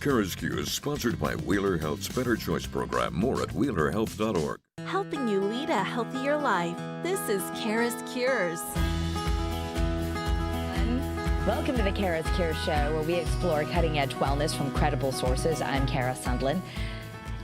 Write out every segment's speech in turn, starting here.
CURES is sponsored by Wheeler Health's Better Choice program. More at wheelerhealth.org. Helping you lead a healthier life. This is CURES. Welcome to the CURES Show, where we explore cutting-edge wellness from credible sources. I'm Kara Sundlin.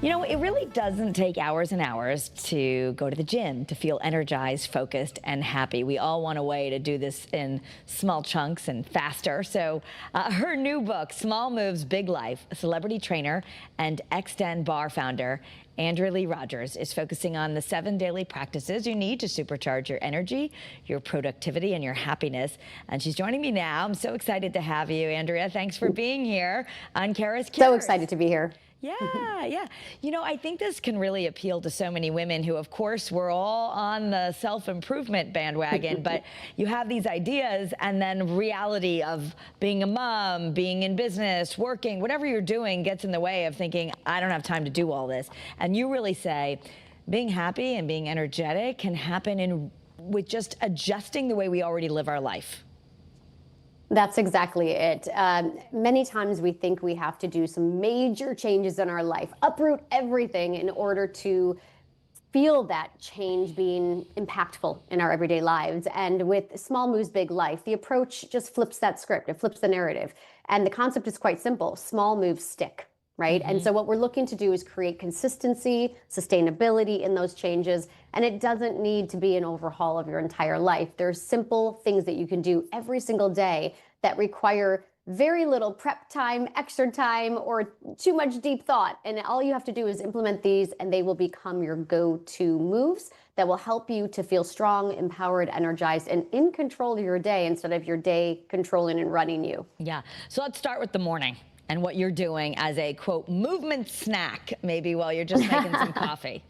You know, it really doesn't take hours and hours to go to the gym to feel energized, focused, and happy. We all want a way to do this in small chunks and faster. So her new book, Small Moves, Big Life, celebrity trainer and Xtend Barre founder, Andrea Leigh Rogers, is focusing on the 7 daily practices you need to supercharge your energy, your productivity, and your happiness. And she's joining me now. I'm so excited to have you, Andrea. Thanks for being here on CURES. So excited to be here. Yeah. You know, I think this can really appeal to so many women who, of course, we're all on the self-improvement bandwagon, but you have these ideas and then reality of being a mom, being in business, working, whatever you're doing gets in the way of thinking, I don't have time to do all this. And you really say being happy and being energetic can happen with just adjusting the way we already live our life. That's exactly it. Many times we think we have to do some major changes in our life, uproot everything in order to feel that change being impactful in our everyday lives. And with Small Moves, Big Life, the approach just flips that script. It flips the narrative. And the concept is quite simple. Small moves stick, right? And so what we're looking to do is create consistency, sustainability in those changes. And it doesn't need to be an overhaul of your entire life. There's simple things that you can do every single day that require very little prep time, extra time, or too much deep thought. And all you have to do is implement these, and they will become your go-to moves that will help you to feel strong, empowered, energized, and in control of your day instead of your day controlling and running you. Yeah. So let's start with the morning and what you're doing as a, quote, movement snack, maybe while you're just making some coffee.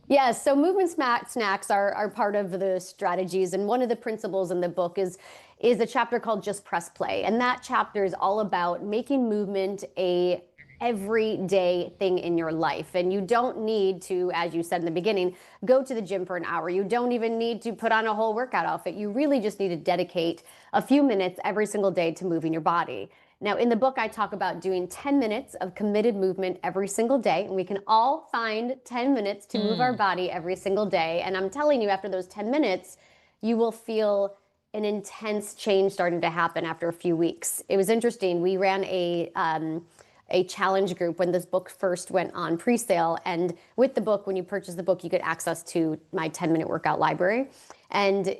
Yes, so movement snacks are part of the strategies. And one of the principles in the book is a chapter called Just Press Play. And that chapter is all about making movement a everyday thing in your life. And you don't need to, as you said in the beginning, go to the gym for an hour. You don't even need to put on a whole workout outfit. You really just need to dedicate a few minutes every single day to moving your body. Now, in the book, I talk about doing 10 minutes of committed movement every single day, and we can all find 10 minutes to move our body every single day. And I'm telling you, after those 10 minutes, you will feel an intense change starting to happen after a few weeks. It was interesting. We ran a challenge group when this book first went on pre-sale. And with the book, when you purchase the book, you get access to my 10-minute workout library. And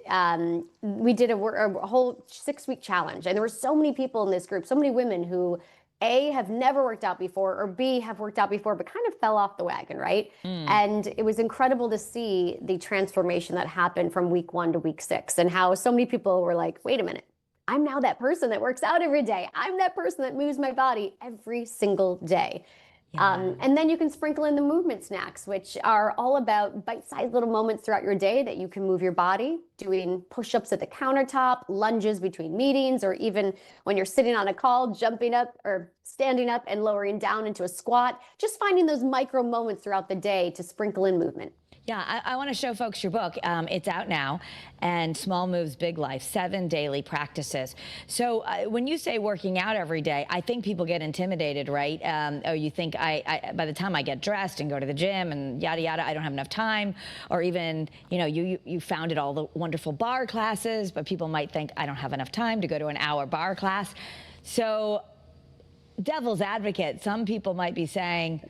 we did a whole 6-week challenge. And there were so many people in this group, so many women who A, have never worked out before, or B, have worked out before, but kind of fell off the wagon, right? And it was incredible to see the transformation that happened from week 1 to week 6, and how so many people were like, wait a minute, I'm now that person that works out every day. I'm that person that moves my body every single day. Yeah. And then you can sprinkle in the movement snacks, which are all about bite-sized little moments throughout your day that you can move your body, doing push-ups at the countertop, lunges between meetings, or even when you're sitting on a call, jumping up or standing up and lowering down into a squat, just finding those micro moments throughout the day to sprinkle in movement. Yeah, I want to show folks your book. It's out now, and Small Moves, Big Life, 7 daily practices. So when you say working out every day, I think people get intimidated, right? Or you think by the time I get dressed and go to the gym and yada, yada, I don't have enough time. Or even, you know, you founded all the wonderful barre classes, but people might think I don't have enough time to go to an hour barre class. So devil's advocate, some people might be saying,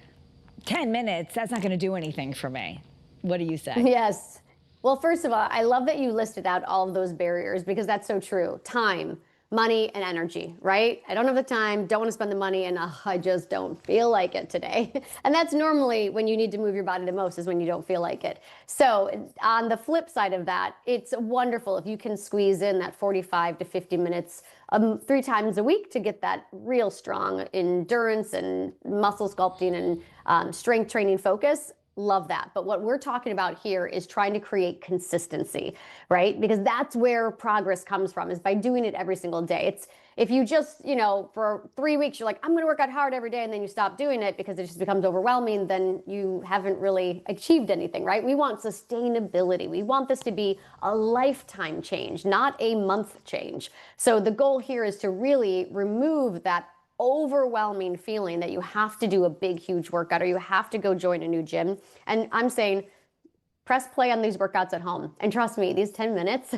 10 minutes, that's not going to do anything for me. What do you say? Yes. Well, first of all, I love that you listed out all of those barriers, because that's so true. Time, money, and energy, right? I don't have the time, don't want to spend the money, and I just don't feel like it today. And that's normally when you need to move your body the most, is when you don't feel like it. So on the flip side of that, it's wonderful if you can squeeze in that 45 to 50 minutes 3 times a week to get that real strong endurance and muscle sculpting and strength training focus. Love that. But what we're talking about here is trying to create consistency, right? Because that's where progress comes from, is by doing it every single day. It's if you just, you know, for 3 weeks, you're like, I'm going to work out hard every day, and then you stop doing it because it just becomes overwhelming, then you haven't really achieved anything, right? We want sustainability. We want this to be a lifetime change, not a month change. So the goal here is to really remove that overwhelming feeling that you have to do a big, huge workout or you have to go join a new gym. And I'm saying, press play on these workouts at home. And trust me, these 10 minutes,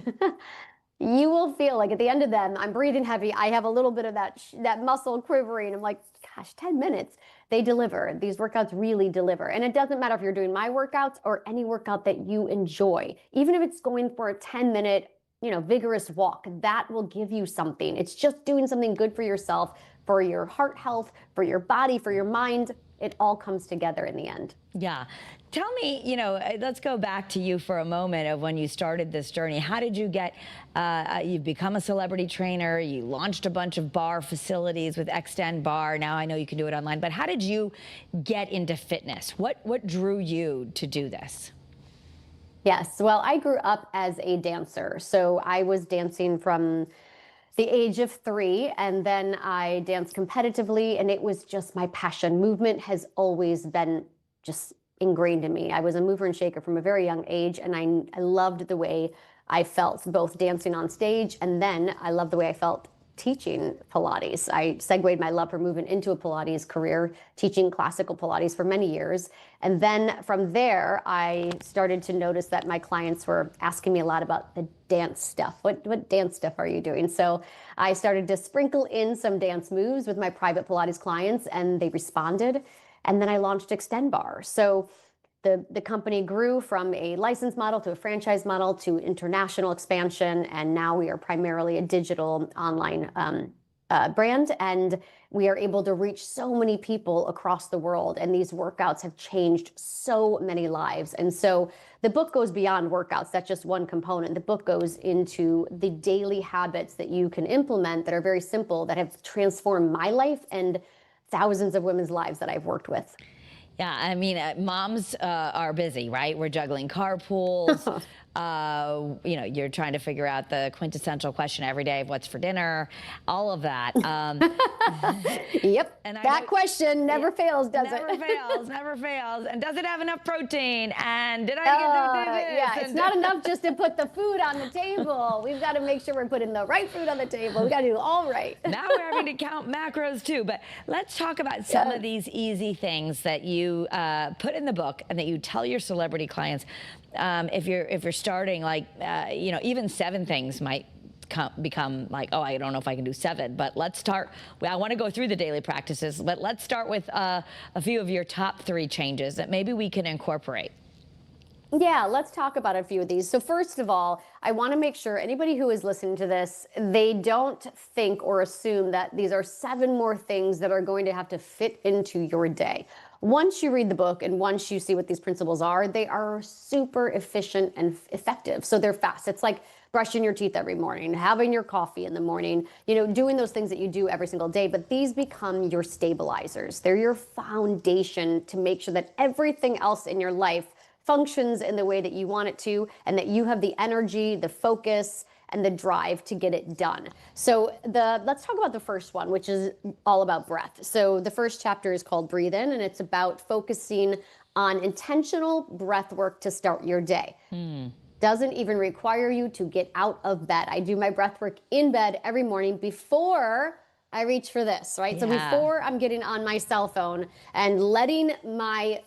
you will feel like at the end of them, I'm breathing heavy. I have a little bit of that muscle quivering. I'm like, gosh, 10 minutes. They deliver. These workouts really deliver. And it doesn't matter if you're doing my workouts or any workout that you enjoy. Even if it's going for a 10-minute, vigorous walk, that will give you something. It's just doing something good for yourself, for your heart health, for your body, for your mind. It all comes together in the end. Yeah. Tell me, let's go back to you for a moment of when you started this journey. How did you get, you've become a celebrity trainer, you launched a bunch of bar facilities with Xtend Barre. Now I know you can do it online, but how did you get into fitness? What drew you to do this? Yes, well, I grew up as a dancer. So I was dancing from the age of 3, and then I danced competitively, and it was just my passion. Movement has always been just ingrained in me. I was a mover and shaker from a very young age, and I loved the way I felt both dancing on stage, and then I loved the way I felt teaching Pilates. I segued my love for movement into a Pilates career, teaching classical Pilates for many years. And then from there, I started to notice that my clients were asking me a lot about the dance stuff. What dance stuff are you doing? So I started to sprinkle in some dance moves with my private Pilates clients, and they responded. And then I launched Xtend Barre. So the company grew from a license model to a franchise model to international expansion, and now we are primarily a digital online brand, and we are able to reach so many people across the world, and these workouts have changed so many lives. And so the book goes beyond workouts. That's just one component. The book goes into the daily habits that you can implement that are very simple, that have transformed my life and thousands of women's lives that I've worked with. Yeah, I mean, moms are busy, right? We're juggling carpools. You're trying to figure out the quintessential question every day of what's for dinner, all of that. Yep, and that question never fails, does it? Never fails. And does it have enough protein? And did I get to do this? Yeah, it's not enough just to put the food on the table. We've got to make sure we're putting the right food on the table. We've got to do all right. Now we're having to count macros too. But let's talk about some of these easy things that you put in the book and that you tell your celebrity clients. If you're starting, like, even 7 things might become like, oh, I don't know if I can do 7, but let's start. I want to go through the daily practices, but let's start with a few of your top 3 changes that maybe we can incorporate. Yeah, let's talk about a few of these. So first of all, I want to make sure anybody who is listening to this, they don't think or assume that these are 7 more things that are going to have to fit into your day. Once you read the book and once you see what these principles are, they are super efficient and effective. So they're fast. It's like brushing your teeth every morning, having your coffee in the morning, doing those things that you do every single day. But these become your stabilizers. They're your foundation to make sure that everything else in your life functions in the way that you want it to, and that you have the energy, the focus, and the drive to get it done. So let's talk about the first one, which is all about breath. So the first chapter is called Breathe In, and it's about focusing on intentional breath work to start your day. Doesn't even require you to get out of bed. I do my breath work in bed every morning before I reach for this, right? Yeah. So before I'm getting on my cell phone and letting my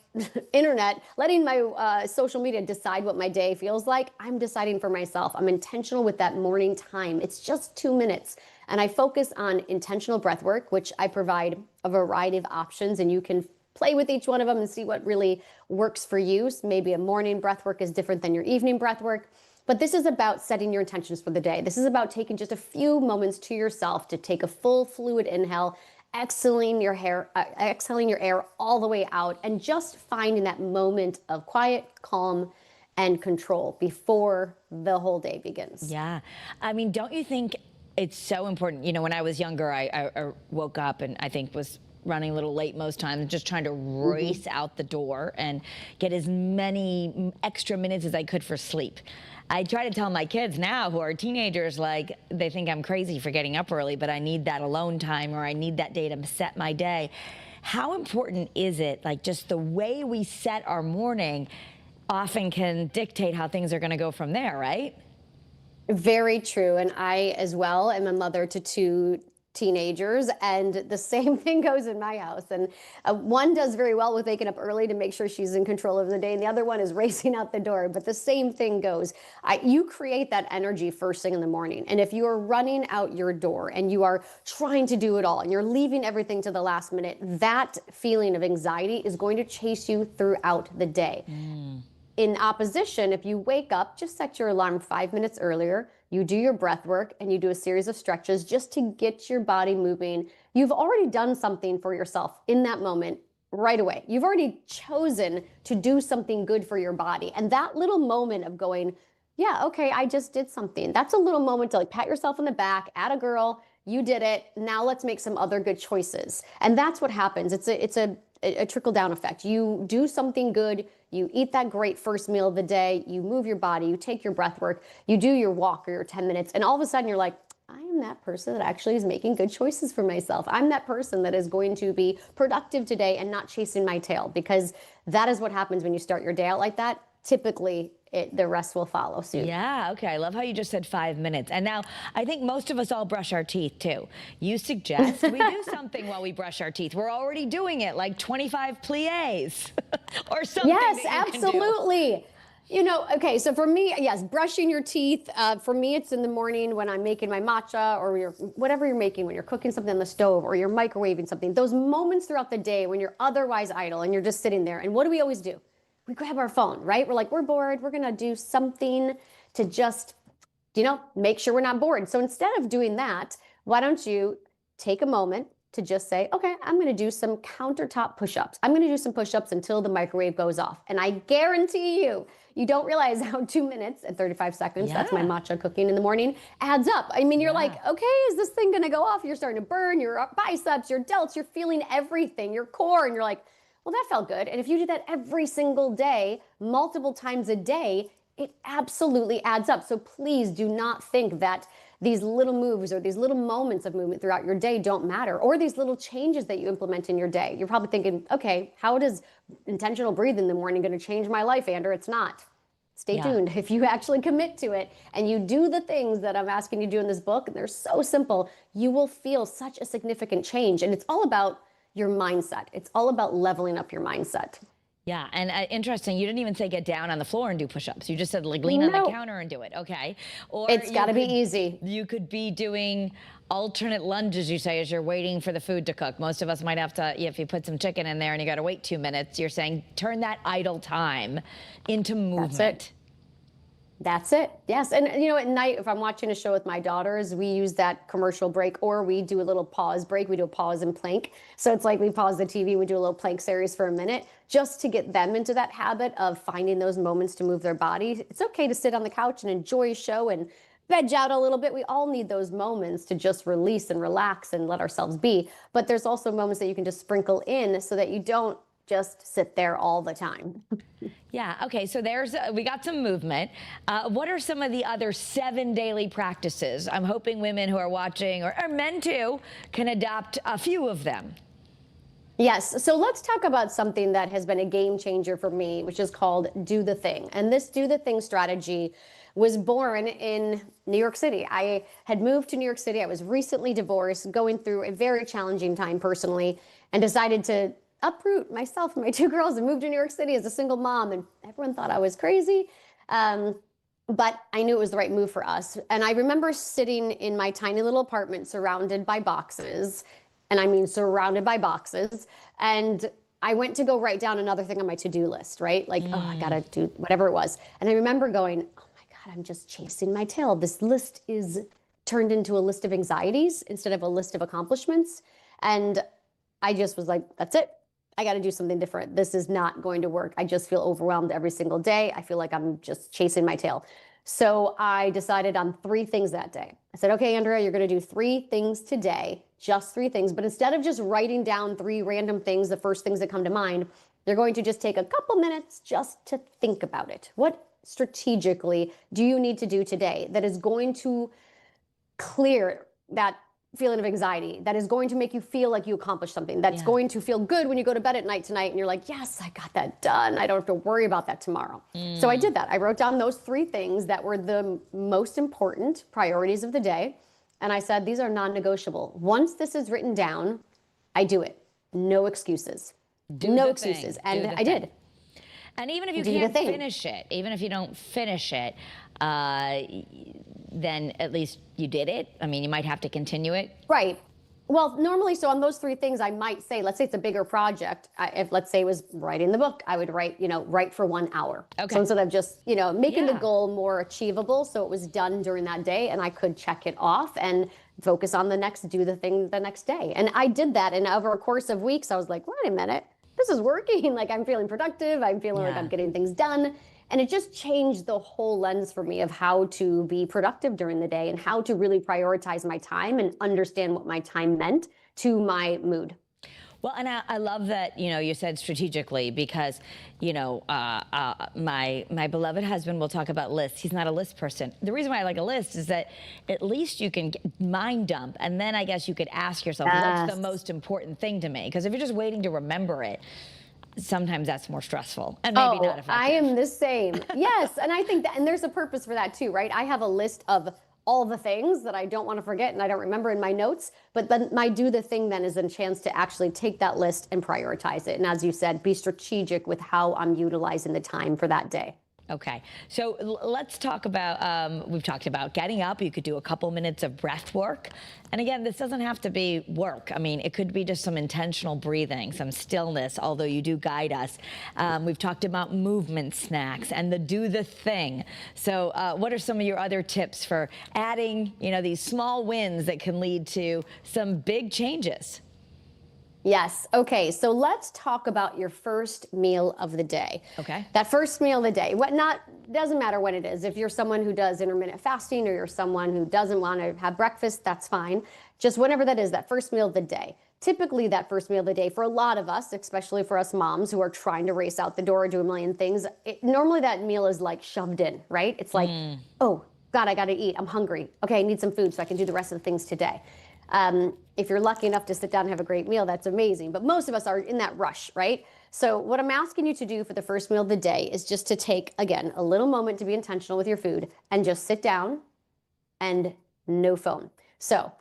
internet, letting my social media decide what my day feels like, I'm deciding for myself. I'm intentional with that morning time. It's just 2 minutes. And I focus on intentional breath work, which I provide a variety of options, and you can play with each one of them and see what really works for you. So maybe a morning breath work is different than your evening breath work. But this is about setting your intentions for the day. This is about taking just a few moments to yourself to take a full fluid inhale, exhaling your air all the way out, and just finding that moment of quiet, calm, and control before the whole day begins. Yeah. I mean, don't you think it's so important? When I was younger, I woke up and I think was running a little late most times, just trying to race out the door and get as many extra minutes as I could for sleep. I try to tell my kids now, who are teenagers, like, they think I'm crazy for getting up early, but I need that alone time, or I need that day to set my day. How important is it, like, just the way we set our morning often can dictate how things are going to go from there, right? Very true. And I, as well, am a mother to 2 teenagers, and the same thing goes in my house. And one does very well with waking up early to make sure she's in control of the day, and the other one is racing out the door. But the same thing goes. You create that energy first thing in the morning. And if you are running out your door and you are trying to do it all and you're leaving everything to the last minute, that feeling of anxiety is going to chase you throughout the day. In opposition, if you wake up, just set your alarm 5 minutes earlier, you do your breath work and you do a series of stretches just to get your body moving. You've already done something for yourself in that moment right away. You've already chosen to do something good for your body. And that little moment of going, yeah, okay, I just did something. That's a little moment to like pat yourself on the back, atta girl, you did it. Now let's make some other good choices. And that's what happens. It's a trickle-down effect. You do something good, you eat that great first meal of the day, you move your body, you take your breath work, you do your walk or your 10 minutes, and all of a sudden you're like, I am that person that actually is making good choices for myself. I'm that person that is going to be productive today and not chasing my tail, because that is what happens when you start your day out like that. Typically, the rest will follow suit. Yeah, okay. I love how you just said 5 minutes. And now I think most of us all brush our teeth too. You suggest we do something while we brush our teeth. We're already doing it, like 25 plies or something. Yes, absolutely. You know, okay, so for me, yes, brushing your teeth. For me, it's in the morning when I'm making my matcha or whatever you're making, when you're cooking something on the stove or you're microwaving something. Those moments throughout the day when you're otherwise idle and you're just sitting there. And what do we always do? We grab our phone, right? We're like, we're bored. We're going to do something to just, make sure we're not bored. So instead of doing that, why don't you take a moment to just say, okay, I'm going to do some countertop push-ups. I'm going to do some push-ups until the microwave goes off. And I guarantee you don't realize how 2 minutes and 35 seconds, that's my matcha cooking in the morning, adds up. I mean, you're like, okay, is this thing going to go off? You're starting to burn your biceps, your delts, you're feeling everything, your core, and you're like, well, that felt good. And if you do that every single day, multiple times a day, it absolutely adds up. So please do not think that these little moves or these little moments of movement throughout your day don't matter, or these little changes that you implement in your day. You're probably thinking, okay, how does intentional breathing in the morning going to change my life, Andrea? It's not. Stay tuned. If you actually commit to it and you do the things that I'm asking you to do in this book, and they're so simple, you will feel such a significant change. And it's all about your mindset. It's all about leveling up your mindset. Yeah, and interesting, you didn't even say get down on the floor and do push-ups. You just said like lean on the counter and do it, okay? Or it's got to be easy. You could be doing alternate lunges, you say, as you're waiting for the food to cook. Most of us might have to, if you put some chicken in there and you got to wait 2 minutes, you're saying turn that idle time into movement. That's it. Yes. And, at night, if I'm watching a show with my daughters, we use that commercial break, or we do a little pause break. We do a pause and plank. So it's like we pause the TV, we do a little plank series for a minute just to get them into that habit of finding those moments to move their body. It's okay to sit on the couch and enjoy a show and veg out a little bit. We all need those moments to just release and relax and let ourselves be. But there's also moments that you can just sprinkle in so that you don't just sit there all the time. Yeah, okay, so we got some movement. What are some of the other 7 daily practices? I'm hoping women who are watching, or men too, can adopt a few of them. Yes, so let's talk about something that has been a game changer for me, which is called Do the Thing. And this Do the Thing strategy was born in New York City. I had moved to New York City. I was recently divorced, going through a very challenging time personally, and decided to uproot myself and my 2 girls and moved to New York City as a single mom. And everyone thought I was crazy. But I knew it was the right move for us. And I remember sitting in my tiny little apartment surrounded by boxes. And I mean, surrounded by boxes. And I went to go write down another thing on my to-do list, right? Like, oh, I gotta do whatever it was. And I remember going, oh my God, I'm just chasing my tail. This list is turned into a list of anxieties instead of a list of accomplishments. And I just was like, that's it. I got to do something different. This is not going to work. I just feel overwhelmed every single day. I feel like I'm just chasing my tail. So I decided on 3 things that day. I said, okay, Andrea, you're going to do 3 things today, just 3 things. But instead of just writing down 3 random things, the first things that come to mind, you're going to just take a couple minutes just to think about it. What strategically do you need to do today that is going to clear that feeling of anxiety, that is going to make you feel like you accomplished something, that's going to feel good when you go to bed at night tonight and you're like, yes, I got that done. I don't have to worry about that tomorrow. So I did that. I wrote down those 3 things that were the most important priorities of the day. and I said, these are non-negotiable. Once this is written down, I do it. No excuses. No excuses. And I did. And even if you can't finish it, even if you don't finish it, then at least you did it. I mean, you might have to continue it. Right. Well, normally, so on those three things, I might say, let's say it's a bigger project. If let's say it was writing the book, I would write for 1 hour. Okay. So instead of just, making the goal more achievable, so it was done during that day and I could check it off and focus on do the thing the next day. And I did that. And over a course of weeks, I was like, wait a minute, this is working. Like, I'm feeling productive. I'm feeling like I'm getting things done. And it just changed the whole lens for me of how to be productive during the day and how to really prioritize my time and understand what my time meant to my mood. Well, and I love that, you said strategically, because, my beloved husband will talk about lists. He's not a list person. The reason why I like a list is that at least you can mind dump. And then I guess you could ask yourself, what's the most important thing to me? Because if you're just waiting to remember it, sometimes that's more stressful and maybe not effective. I am the same. Yes. And I think and there's a purpose for that too, right? I have a list of all the things that I don't want to forget and I don't remember in my notes, but then my do the thing then is a chance to actually take that list and prioritize it. And as you said, be strategic with how I'm utilizing the time for that day. Okay, so let's talk about, we've talked about getting up. You could do a couple minutes of breath work. And again, this doesn't have to be work. I mean, it could be just some intentional breathing, some stillness, although you do guide us. We've talked about movement snacks and the do the thing. So what are some of your other tips for adding, these small wins that can lead to some big changes? Yes. Okay. So let's talk about your first meal of the day. Okay. That first meal of the day. Doesn't matter when it is. If you're someone who does intermittent fasting or you're someone who doesn't want to have breakfast, that's fine. Just whenever that is, that first meal of the day. Typically, that first meal of the day for a lot of us, especially for us moms who are trying to race out the door or do a million things, normally that meal is like shoved in, right? It's like, oh, God, I got to eat. I'm hungry. Okay, I need some food so I can do the rest of the things today. If you're lucky enough to sit down and have a great meal, that's amazing. But most of us are in that rush, right? So what I'm asking you to do for the first meal of the day is just to take, again, a little moment to be intentional with your food and just sit down and no phone. So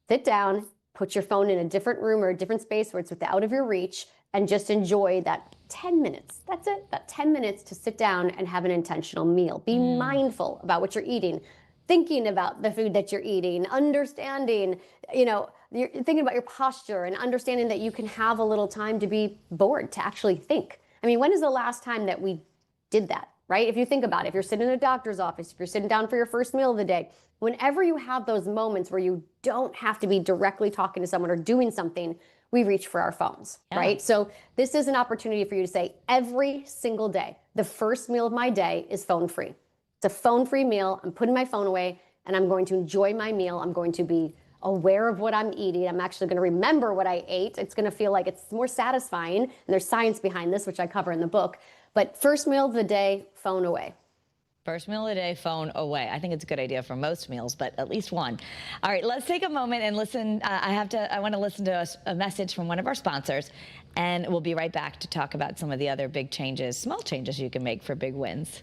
sit down, put your phone in a different room or a different space where it's out of your reach and just enjoy that 10 minutes. That's it, that 10 minutes to sit down and have an intentional meal. Be mindful about what you're eating. Thinking about the food that you're eating, understanding, you're thinking about your posture and understanding that you can have a little time to be bored, to actually think. I mean, when is the last time that we did that, right? If you think about it, if you're sitting in a doctor's office, if you're sitting down for your first meal of the day, whenever you have those moments where you don't have to be directly talking to someone or doing something, we reach for our phones, right? So this is an opportunity for you to say every single day, the first meal of my day is phone free. It's a phone-free meal. I'm putting my phone away and I'm going to enjoy my meal. I'm going to be aware of what I'm eating. I'm actually going to remember what I ate. It's going to feel like it's more satisfying. And there's science behind this, which I cover in the book. But first meal of the day, phone away. First meal of the day, phone away. I think it's a good idea for most meals, but at least one. All right, let's take a moment and listen. I want to listen to a message from one of our sponsors, and we'll be right back to talk about some of the other big changes, small changes you can make for big wins.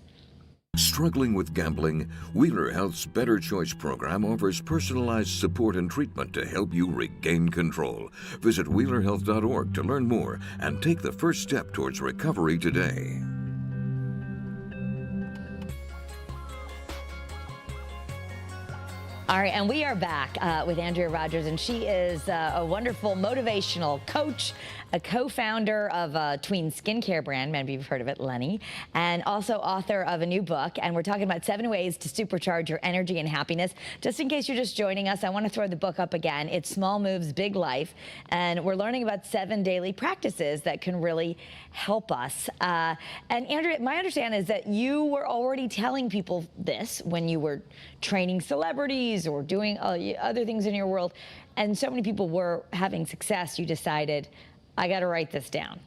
Struggling with gambling? Wheeler Health's Better Choice program offers personalized support and treatment to help you regain control. Visit wheelerhealth.org to learn more and take the first step towards recovery today. All right, and we are back with Andrea Rogers, and she is a wonderful motivational coach, a co-founder of a tween skincare brand, maybe you've heard of it, Lenny, and also author of a new book. And we're talking about 7 ways to supercharge your energy and happiness. Just in case you're just joining us, I want to throw the book up again. It's Small Moves, Big Life. And we're learning about 7 daily practices that can really help us. And Andrea, my understanding is that you were already telling people this when you were training celebrities or doing other things in your world. And so many people were having success, you decided, I got to write this down.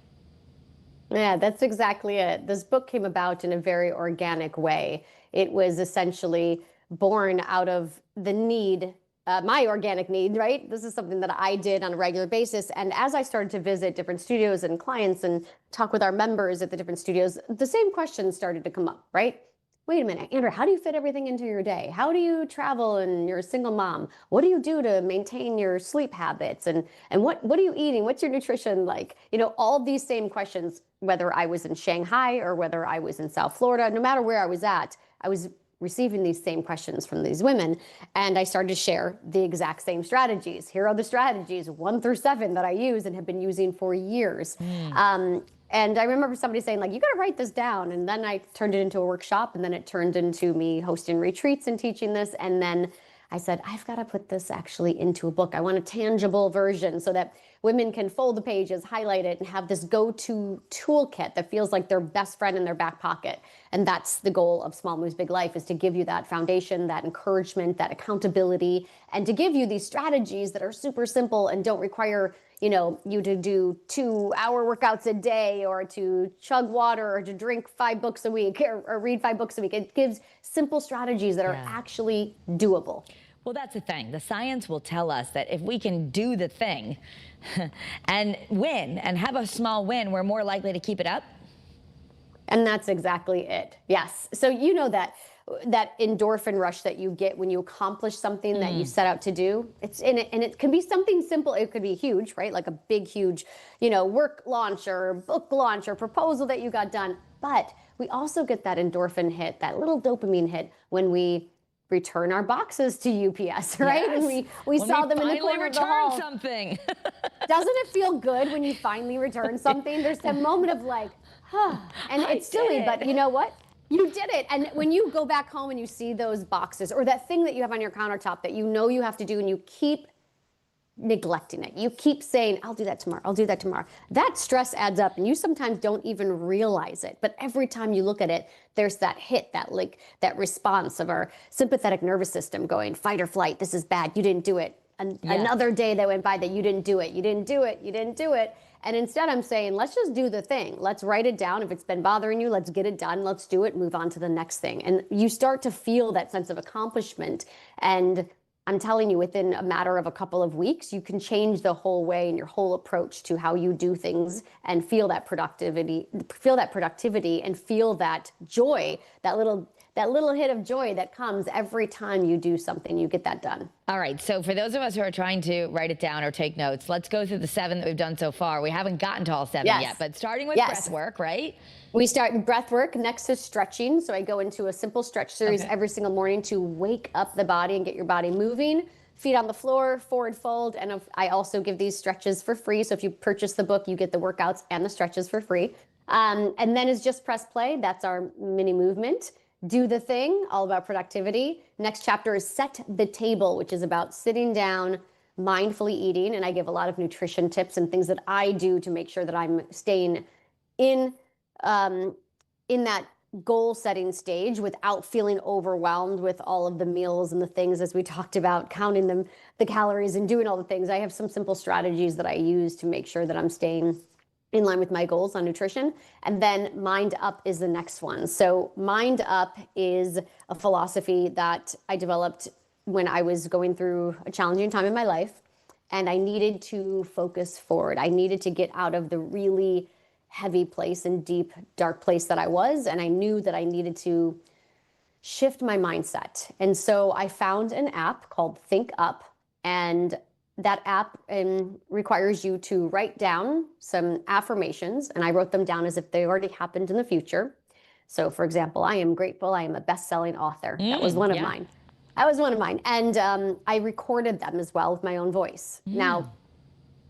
Yeah, that's exactly it. This book came about in a very organic way. It was essentially born out of the need, my organic need, right? This is something that I did on a regular basis. And as I started to visit different studios and clients and talk with our members at the different studios, the same questions started to come up, right? wait a minute, Andrea, how do you fit everything into your day? How do you travel and you're a single mom? What do you do to maintain your sleep habits? And what are you eating? What's your nutrition like? You know, all these same questions, whether I was in Shanghai or whether I was in South Florida, no matter where I was at, I was receiving these same questions from these women. And I started to share the exact same strategies. Here are the strategies 1 through 7 that I use and have been using for years. And I remember somebody saying, like, you got to write this down. And then I turned it into a workshop, and then it turned into me hosting retreats and teaching this. And then I said, I've got to put this actually into a book. I want a tangible version so that women can fold the pages, highlight it, and have this go-to toolkit that feels like their best friend in their back pocket. And that's the goal of Small Moves Big Life, is to give you that foundation, that encouragement, that accountability, and to give you these strategies that are super simple and don't require, you know, you to do 2-hour workouts a day, or to chug water, or to drink 5 books a week, or read 5 books a week. It gives simple strategies that are actually doable. Well, that's the thing. The science will tell us that if we can do the thing and win and have a small win, we're more likely to keep it up. And that's exactly it. Yes. So you know that endorphin rush that you get when you accomplish something that you set out to do. It's in it, and it can be something simple. It could be huge, right? Like a big, huge, you know, work launch or book launch or proposal that you got done. But we also get that endorphin hit, that little dopamine hit, when we return our boxes to UPS, right? Yes. And we saw them in the corner of the hall. Something. Doesn't it feel good when you finally return something? There's a moment of like, huh. And it's silly, but you know what? You did it. And when you go back home and you see those boxes, or that thing that you have on your countertop that you know you have to do, and you keep neglecting it, you keep saying, I'll do that tomorrow, I'll do that tomorrow. That stress adds up, and you sometimes don't even realize it. But every time you look at it, there's that hit, that response of our sympathetic nervous system going, fight or flight, this is bad, you didn't do it. Another day that went by that you didn't do it, you didn't do it, you didn't do it. And instead I'm saying, let's just do the thing. Let's write it down. If it's been bothering you, let's get it done. Let's do it, move on to the next thing. And you start to feel that sense of accomplishment. And I'm telling you, within a matter of a couple of weeks, you can change the whole way and your whole approach to how you do things, and feel that productivity, and feel that joy, that little hit of joy that comes every time you do something. You get that done. All right. So for those of us who are trying to write it down or take notes, let's go through the 7 that we've done so far. We haven't gotten to all 7 yet, but starting with breath work, right? We start breath work next to stretching. So I go into a simple stretch series every single morning to wake up the body and get your body moving. Feet on the floor, forward fold. And I also give these stretches for free. So if you purchase the book, you get the workouts and the stretches for free. And then is just press play. That's our mini movement. Do the thing, all about productivity. Next chapter is set the table, which is about sitting down, mindfully eating. And I give a lot of nutrition tips and things that I do to make sure that I'm staying in that goal setting stage without feeling overwhelmed with all of the meals and the things, as we talked about, counting them, the calories, and doing all the things. I have some simple strategies that I use to make sure that I'm staying in line with my goals on nutrition. And then Mind Up is the next one. So Mind Up is a philosophy that I developed when I was going through a challenging time in my life, and I needed to focus forward. I needed to get out of the really heavy place and deep, dark place that I was. And I knew that I needed to shift my mindset. And so I found an app called Think Up, and that app requires you to write down some affirmations, and I wrote them down as if they already happened in the future. So for example, I am grateful I am a best-selling author. That was one of mine. That was one of mine. And I recorded them as well with my own voice. Now,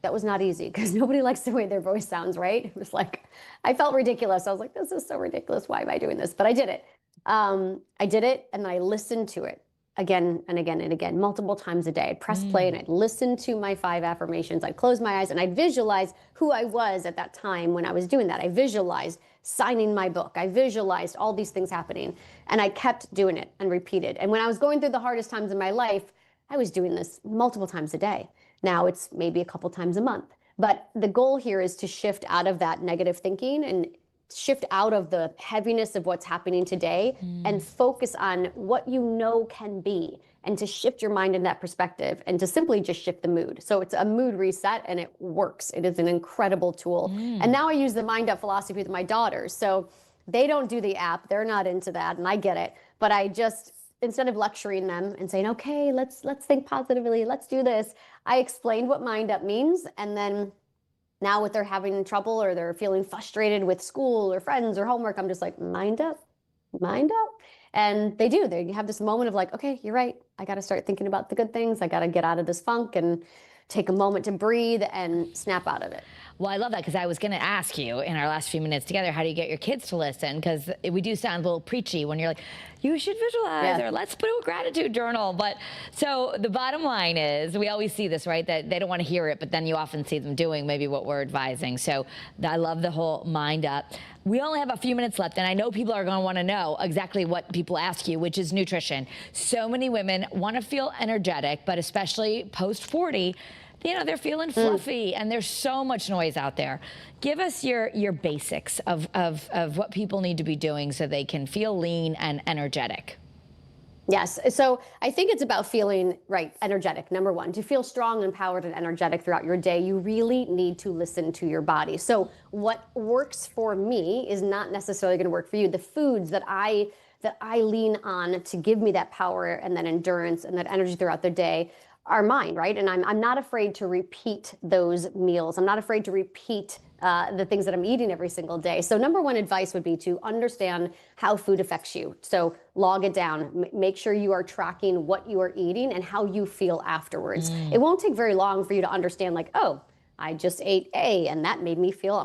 that was not easy because nobody likes the way their voice sounds, right? It was like, I felt ridiculous. I was like, this is so ridiculous. Why am I doing this? But I did it. I did it, and then I listened to it again and again and again, multiple times a day. I'd press play and I'd listen to my 5 affirmations. I'd close my eyes and I'd visualize who I was at that time when I was doing that. I visualized signing my book. I visualized all these things happening, and I kept doing it and repeated. And when I was going through the hardest times in my life, I was doing this multiple times a day. Now it's maybe a couple times a month. But the goal here is to shift out of that negative thinking and shift out of the heaviness of what's happening today and focus on what you know can be, and to shift your mind in that perspective, and to simply just shift the mood. So it's a mood reset, and it works. It is an incredible tool. And now I use the Mind Up philosophy with my daughters. So They don't do the app. They're not into that, and I get it. But I just, instead of lecturing them and saying, okay, let's think positively, let's do this, I explained what Mind Up means. And then now if they're having trouble or they're feeling frustrated with school or friends or homework, I'm just like, mind up, mind up. And they do. They have this moment of like, okay, you're right. I got to start thinking about the good things. I got to get out of this funk and take a moment to breathe and snap out of it. Well, I love that, because I was going to ask you in our last few minutes together, how do you get your kids to listen? Because we do sound a little preachy when you're like, you should visualize, or let's do a gratitude journal. But so the bottom line is, we always see this, right? That they don't want to hear it, but then you often see them doing maybe what we're advising. So I love the whole Mind Up. We only have a few minutes left, and I know people are going to want to know exactly what people ask you, which is nutrition. So many women want to feel energetic, but especially post 40, you know, they're feeling fluffy, and there's so much noise out there. Give us your basics of what people need to be doing so they can feel lean and energetic. Yes. So I think it's about feeling energetic. Number one, to feel strong, empowered, and energetic throughout your day, you really need to listen to your body. So what works for me is not necessarily going to work for you. The foods that I lean on to give me that power and that endurance and that energy throughout the day are mine, right? And I'm not afraid to repeat those meals. I'm not afraid to repeat the things that I'm eating every single day. So number one advice would be to understand how food affects you. So log it down. Make sure you are tracking what you are eating and how you feel afterwards. It won't take very long for you to understand, like, oh, I just ate A and that made me feel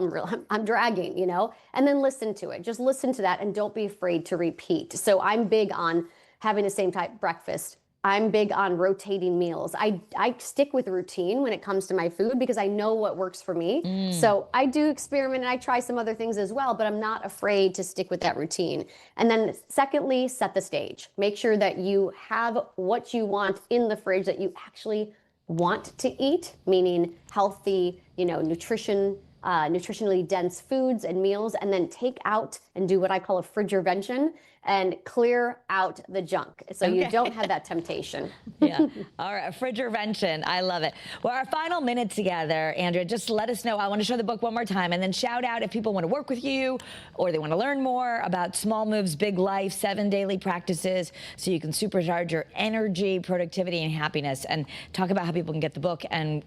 I'm dragging, you know? And then listen to it. Just listen to that and don't be afraid to repeat. So I'm big on having the same type breakfast. I'm big on rotating meals. I stick with routine when it comes to my food because I know what works for me. So I do experiment and I try some other things as well, but I'm not afraid to stick with that routine. And then secondly, set the stage. Make sure that you have what you want in the fridge that you actually want to eat, meaning healthy, you know, nutritionally dense foods and meals, and then take out and do what I call a fridgervention and clear out the junk so you don't have that temptation. Yeah. All right. Fridgervention. I love it. Well, our final minute together, Andrea, just let us know. I want to show the book one more time and then shout out if people want to work with you or they want to learn more about Small Moves, Big Life, 7 daily practices so you can supercharge your energy, productivity, and happiness, and talk about how people can get the book and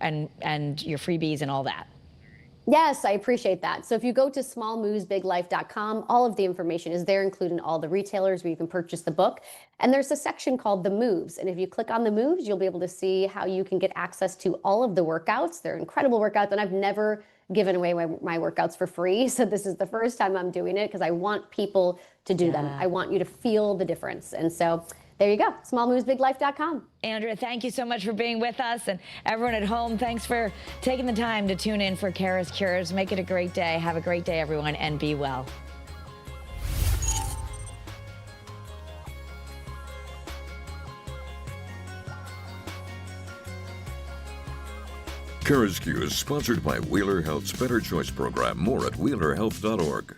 your freebies and all that. Yes, I appreciate that. So if you go to smallmovesbiglife.com, all of the information is there, including all the retailers where you can purchase the book. And there's a section called The Moves. And if you click on The Moves, you'll be able to see how you can get access to all of the workouts. They're incredible workouts, and I've never given away my workouts for free. So this is the first time I'm doing it because I want people to do them. I want you to feel the difference. And so there you go, smallmovesbiglife.com. Andrea, thank you so much for being with us. And everyone at home, thanks for taking the time to tune in for CURES Cures. Make it a great day. Have a great day, everyone, and be well. CURES Cures, sponsored by Wheeler Health's Better Choice program. More at wheelerhealth.org.